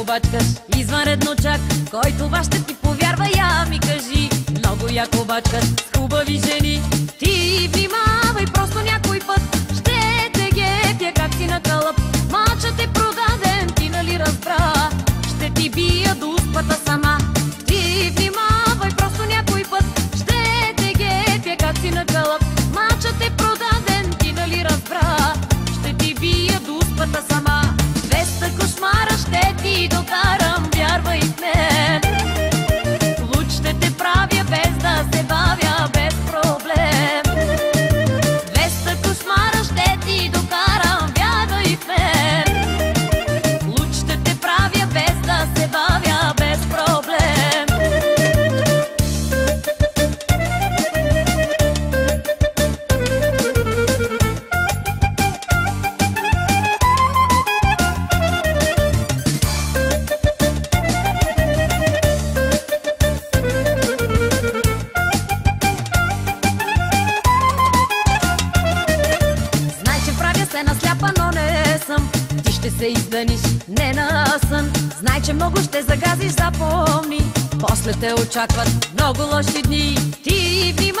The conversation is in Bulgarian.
бачкаш, извънредно чак. Кой това ще ти повярва, я ми кажи. Много яко бачкаш с хубави жени. Ти внимавай, просто някой път ще те гепя как си на кълъп. Мачът е продаден, ти нали разбра? Ще ти бия до успата сама. Ти внимавай, просто някой път ще те гепя как си на кълъп. Мачът е продаден, ти нали разбра? Ще ти бия до успата сама. 200 кошмара ще ти докарам, вярвай в мен. Луч ще те правя без да се бавя, без проблем. 200 кошмара ще ти докарам, вярвай в мен. Луч ще те правя без да се бавя, без проблем. Но не съм, ти ще се изданиш, не на сън. Знай, че много ще загазиш, запомни. После те очакват много лоши дни. Ти внимавай.